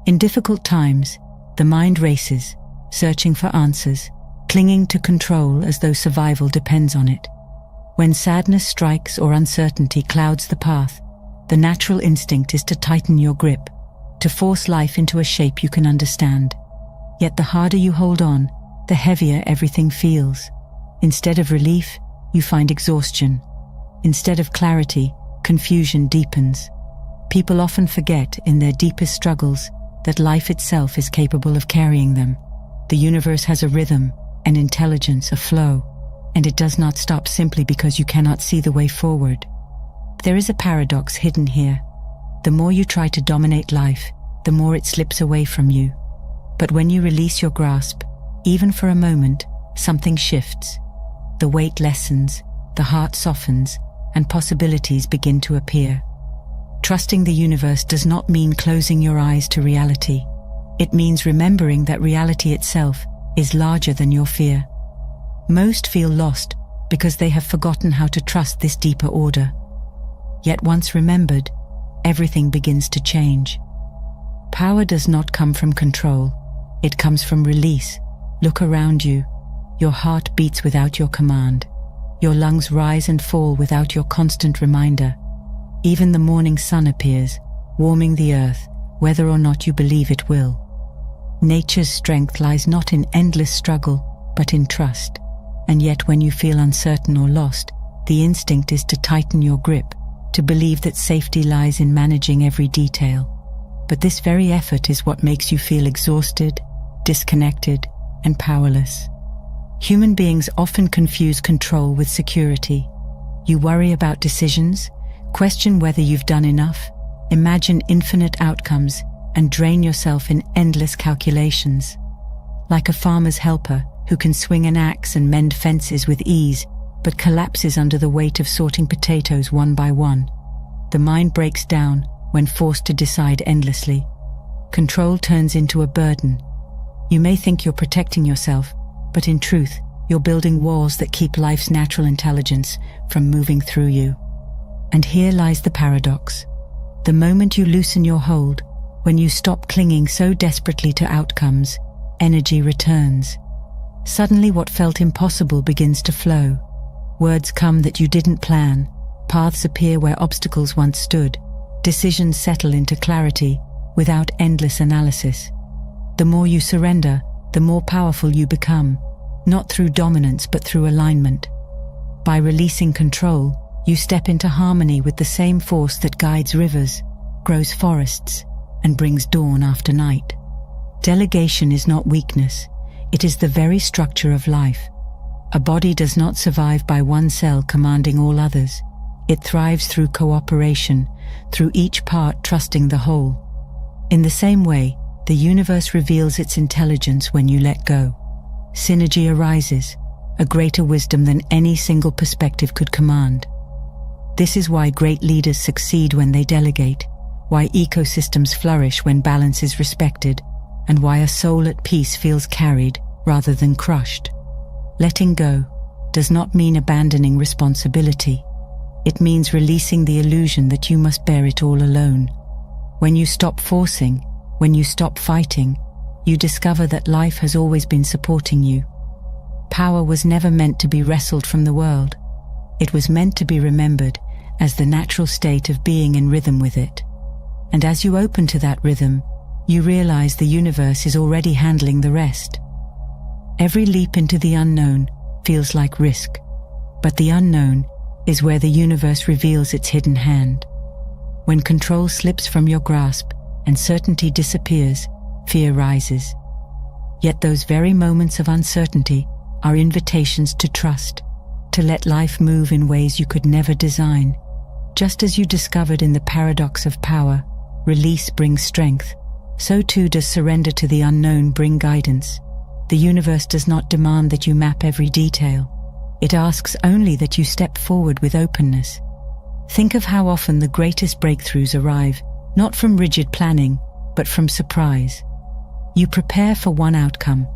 In difficult times, the mind races, searching for answers, clinging to control as though survival depends on it. When sadness strikes or uncertainty clouds the path, the natural instinct is to tighten your grip, to force life into a shape you can understand. Yet the harder you hold on, the heavier everything feels. Instead of relief, you find exhaustion. Instead of clarity, confusion deepens. People often forget in their deepest struggles that life itself is capable of carrying them. The universe has a rhythm, an intelligence, a flow, and it does not stop simply because you cannot see the way forward. There is a paradox hidden here. The more you try to dominate life, the more it slips away from you. But when you release your grasp, even for a moment, something shifts. The weight lessens, the heart softens, and possibilities begin to appear. Trusting the universe does not mean closing your eyes to reality. It means remembering that reality itself is larger than your fear. Most feel lost because they have forgotten how to trust this deeper order. Yet once remembered, everything begins to change. Power does not come from control. It comes from release. Look around you. Your heart beats without your command. Your lungs rise and fall without your constant reminder. Even the morning sun appears, warming the earth, whether or not you believe it will. Nature's strength lies not in endless struggle, but in trust. And yet when you feel uncertain or lost, the instinct is to tighten your grip, to believe that safety lies in managing every detail. But this very effort is what makes you feel exhausted, disconnected, and powerless. Human beings often confuse control with security. You worry about decisions, question whether you've done enough, imagine infinite outcomes, and drain yourself in endless calculations. Like a farmer's helper who can swing an axe and mend fences with ease, but collapses under the weight of sorting potatoes one by one. The mind breaks down when forced to decide endlessly. Control turns into a burden. You may think you're protecting yourself, but in truth, you're building walls that keep life's natural intelligence from moving through you. And here lies the paradox. The moment you loosen your hold, when you stop clinging so desperately to outcomes, energy returns. Suddenly what felt impossible begins to flow. Words come that you didn't plan, paths appear where obstacles once stood, decisions settle into clarity without endless analysis. The more you surrender, the more powerful you become, not through dominance but through alignment. By releasing control, you step into harmony with the same force that guides rivers, grows forests, and brings dawn after night. Delegation is not weakness, it is the very structure of life. A body does not survive by one cell commanding all others. It thrives through cooperation, through each part trusting the whole. In the same way, the universe reveals its intelligence when you let go. Synergy arises, a greater wisdom than any single perspective could command. This is why great leaders succeed when they delegate, why ecosystems flourish when balance is respected, and why a soul at peace feels carried rather than crushed. Letting go does not mean abandoning responsibility. It means releasing the illusion that you must bear it all alone. When you stop forcing, when you stop fighting, you discover that life has always been supporting you. Power was never meant to be wrestled from the world. It was meant to be remembered as the natural state of being in rhythm with it. And as you open to that rhythm, you realize the universe is already handling the rest. Every leap into the unknown feels like risk, but the unknown is where the universe reveals its hidden hand. When control slips from your grasp and certainty disappears, fear rises. Yet those very moments of uncertainty are invitations to trust, to let life move in ways you could never design. Just as you discovered in the paradox of power, release brings strength, so too does surrender to the unknown bring guidance. The universe does not demand that you map every detail. It asks only that you step forward with openness. Think of how often the greatest breakthroughs arrive, not from rigid planning, but from surprise. You prepare for one outcome,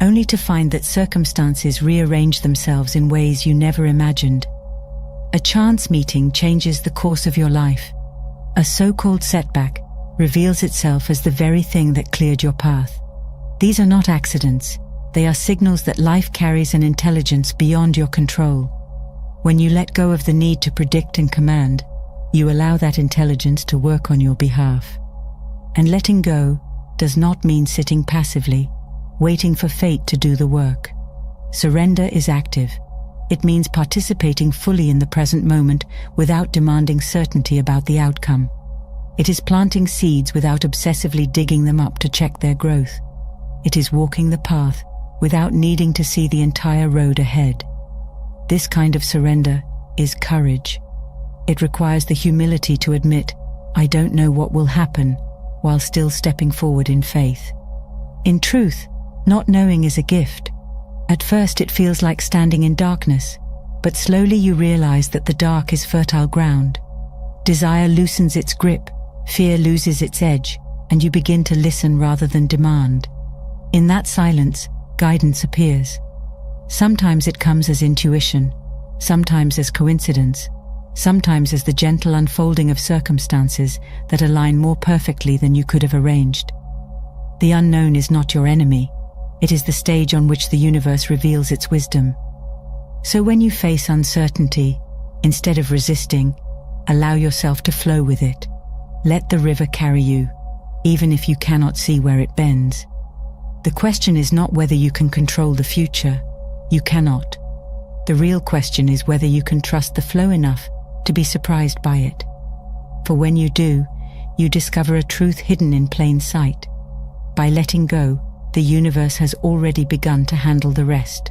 only to find that circumstances rearrange themselves in ways you never imagined. A chance meeting changes the course of your life. A so-called setback reveals itself as the very thing that cleared your path. These are not accidents. They are signals that life carries an intelligence beyond your control. When you let go of the need to predict and command, you allow that intelligence to work on your behalf. And letting go does not mean sitting passively, waiting for fate to do the work. Surrender is active. It means participating fully in the present moment without demanding certainty about the outcome. It is planting seeds without obsessively digging them up to check their growth. It is walking the path without needing to see the entire road ahead. This kind of surrender is courage. It requires the humility to admit, I don't know what will happen, while still stepping forward in faith. In truth, not knowing is a gift. At first it feels like standing in darkness, but slowly you realize that the dark is fertile ground. Desire loosens its grip, fear loses its edge, and you begin to listen rather than demand. In that silence, guidance appears. Sometimes it comes as intuition, sometimes as coincidence, sometimes as the gentle unfolding of circumstances that align more perfectly than you could have arranged. The unknown is not your enemy. It is the stage on which the universe reveals its wisdom. So when you face uncertainty, instead of resisting, allow yourself to flow with it. Let the river carry you, even if you cannot see where it bends. The question is not whether you can control the future. You cannot. The real question is whether you can trust the flow enough to be surprised by it. For when you do, you discover a truth hidden in plain sight. By letting go, the universe has already begun to handle the rest.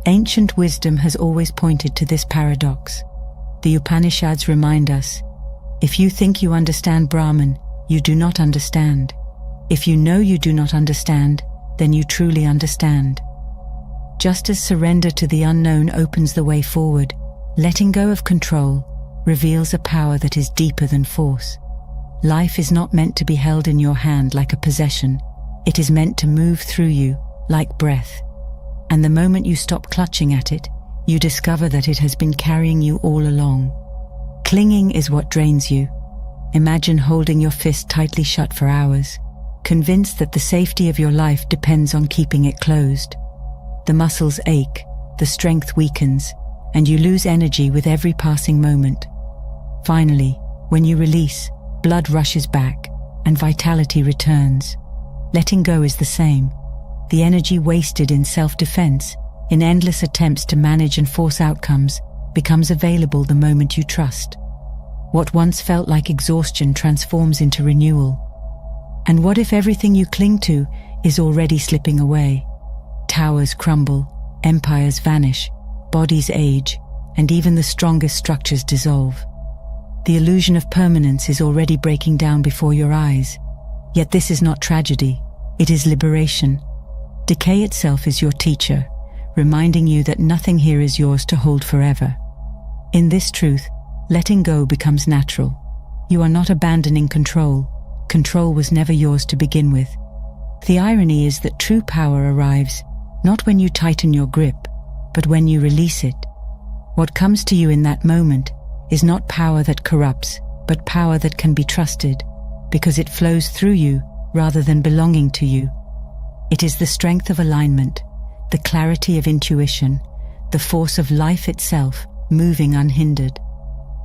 Ancient wisdom has always pointed to this paradox. The Upanishads remind us, if you think you understand Brahman, you do not understand. If you know you do not understand, then you truly understand. Just as surrender to the unknown opens the way forward, letting go of control reveals a power that is deeper than force. Life is not meant to be held in your hand like a possession. It is meant to move through you like breath. And the moment you stop clutching at it, you discover that it has been carrying you all along. Clinging is what drains you. Imagine holding your fist tightly shut for hours, convinced that the safety of your life depends on keeping it closed. The muscles ache, the strength weakens, and you lose energy with every passing moment. Finally, when you release, blood rushes back, and vitality returns. Letting go is the same. The energy wasted in self-defense, in endless attempts to manage and force outcomes, becomes available the moment you trust. What once felt like exhaustion transforms into renewal. And what if everything you cling to is already slipping away? Towers crumble, empires vanish, bodies age, and even the strongest structures dissolve. The illusion of permanence is already breaking down before your eyes. Yet this is not tragedy, it is liberation. Decay itself is your teacher, reminding you that nothing here is yours to hold forever. In this truth, letting go becomes natural. You are not abandoning control. Control was never yours to begin with. The irony is that true power arrives not when you tighten your grip, but when you release it. What comes to you in that moment is not power that corrupts, but power that can be trusted, because it flows through you rather than belonging to you. It is the strength of alignment, the clarity of intuition, the force of life itself moving unhindered.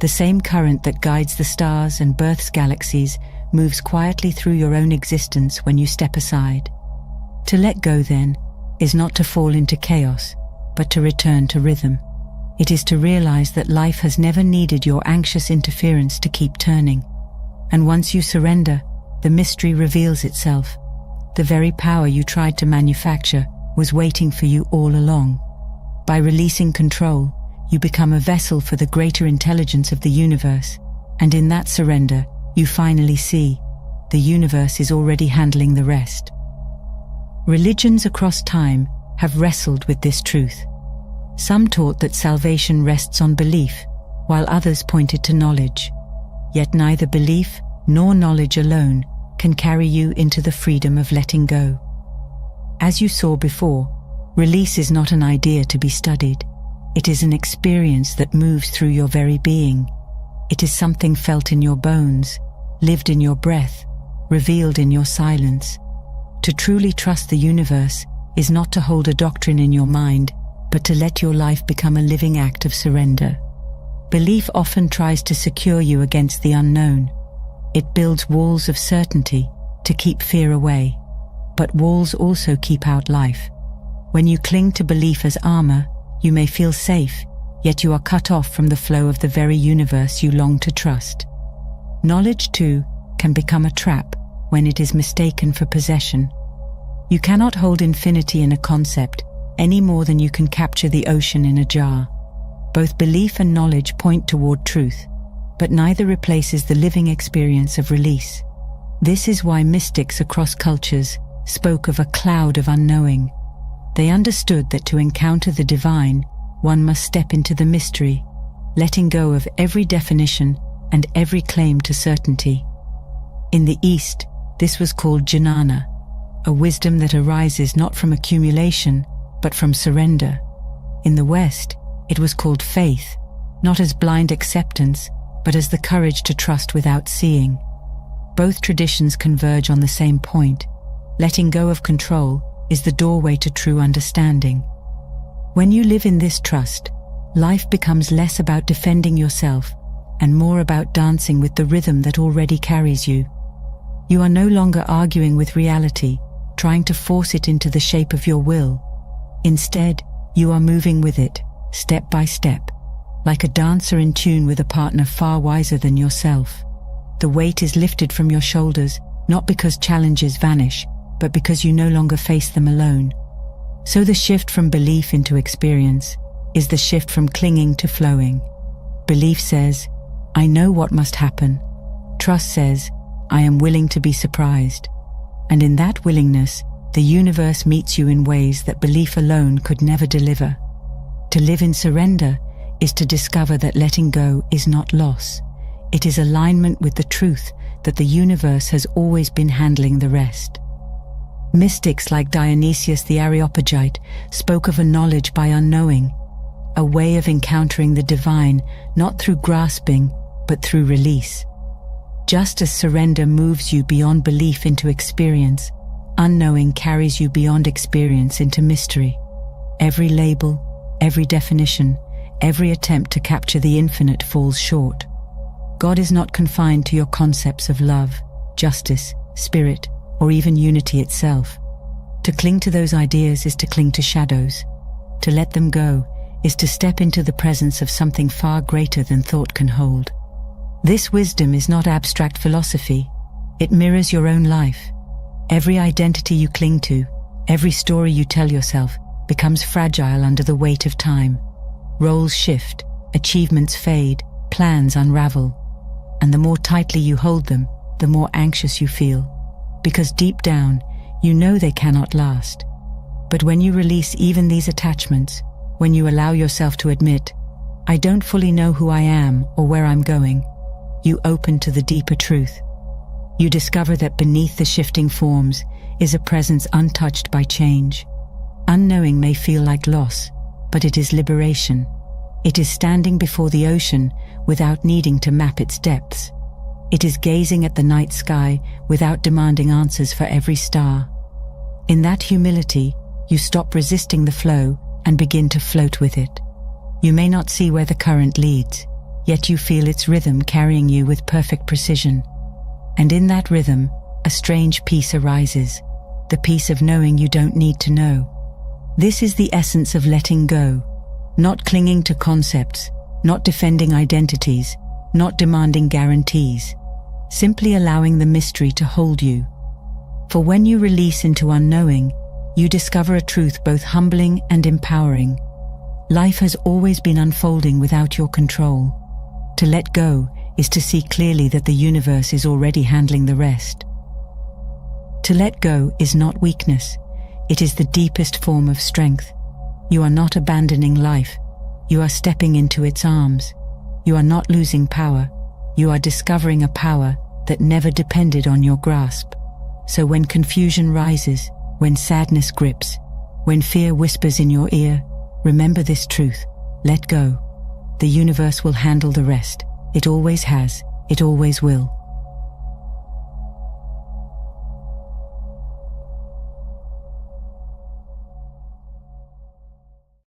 The same current that guides the stars and births galaxies moves quietly through your own existence when you step aside. To let go, then, is not to fall into chaos, but to return to rhythm. It is to realize that life has never needed your anxious interference to keep turning. And once you surrender, the mystery reveals itself. The very power you tried to manufacture was waiting for you all along. By releasing control, you become a vessel for the greater intelligence of the universe, and in that surrender, you finally see, the universe is already handling the rest. Religions across time have wrestled with this truth. Some taught that salvation rests on belief, while others pointed to knowledge. Yet neither belief nor knowledge alone can carry you into the freedom of letting go. As you saw before, release is not an idea to be studied. It is an experience that moves through your very being. It is something felt in your bones, lived in your breath, revealed in your silence. To truly trust the universe is not to hold a doctrine in your mind, but to let your life become a living act of surrender. Belief often tries to secure you against the unknown. It builds walls of certainty to keep fear away. But walls also keep out life. When you cling to belief as armor, you may feel safe, yet you are cut off from the flow of the very universe you long to trust. Knowledge, too, can become a trap when it is mistaken for possession. You cannot hold infinity in a concept any more than you can capture the ocean in a jar. Both belief and knowledge point toward truth, but neither replaces the living experience of release. This is why mystics across cultures spoke of a cloud of unknowing. They understood that to encounter the divine, one must step into the mystery, letting go of every definition and every claim to certainty. In the East, this was called jnana, a wisdom that arises not from accumulation, but from surrender. In the West, it was called faith, not as blind acceptance, but as the courage to trust without seeing. Both traditions converge on the same point. Letting go of control is the doorway to true understanding. When you live in this trust, life becomes less about defending yourself and more about dancing with the rhythm that already carries you. You are no longer arguing with reality, trying to force it into the shape of your will. Instead, you are moving with it, step by step, like a dancer in tune with a partner far wiser than yourself. The weight is lifted from your shoulders, not because challenges vanish, but because you no longer face them alone. So the shift from belief into experience is the shift from clinging to flowing. Belief says, I know what must happen. Trust says, I am willing to be surprised. And in that willingness, the universe meets you in ways that belief alone could never deliver. To live in surrender is to discover that letting go is not loss. It is alignment with the truth that the universe has always been handling the rest. Mystics like Dionysius the Areopagite spoke of a knowledge by unknowing, a way of encountering the divine not through grasping, but through release. Just as surrender moves you beyond belief into experience, unknowing carries you beyond experience into mystery. Every label, every definition, every attempt to capture the infinite falls short. God is not confined to your concepts of love, justice, spirit, or even unity itself. To cling to those ideas is to cling to shadows. To let them go is to step into the presence of something far greater than thought can hold. This wisdom is not abstract philosophy. It mirrors your own life. Every identity you cling to, every story you tell yourself, becomes fragile under the weight of time. Roles shift, achievements fade, plans unravel. And the more tightly you hold them, the more anxious you feel. Because deep down, you know they cannot last. But when you release even these attachments, when you allow yourself to admit, I don't fully know who I am or where I'm going, you open to the deeper truth. You discover that beneath the shifting forms is a presence untouched by change. Unknowing may feel like loss, but it is liberation. It is standing before the ocean without needing to map its depths. It is gazing at the night sky without demanding answers for every star. In that humility, you stop resisting the flow and begin to float with it. You may not see where the current leads, yet you feel its rhythm carrying you with perfect precision. And in that rhythm, a strange peace arises, the peace of knowing you don't need to know. This is the essence of letting go, not clinging to concepts, not defending identities, not demanding guarantees, simply allowing the mystery to hold you. For when you release into unknowing, you discover a truth both humbling and empowering. Life has always been unfolding without your control. To let go is to see clearly that the universe is already handling the rest. To let go is not weakness. It is the deepest form of strength. You are not abandoning life. You are stepping into its arms. You are not losing power. You are discovering a power that never depended on your grasp. So when confusion rises, when sadness grips, when fear whispers in your ear, remember this truth. Let go. The universe will handle the rest. It always has. It always will.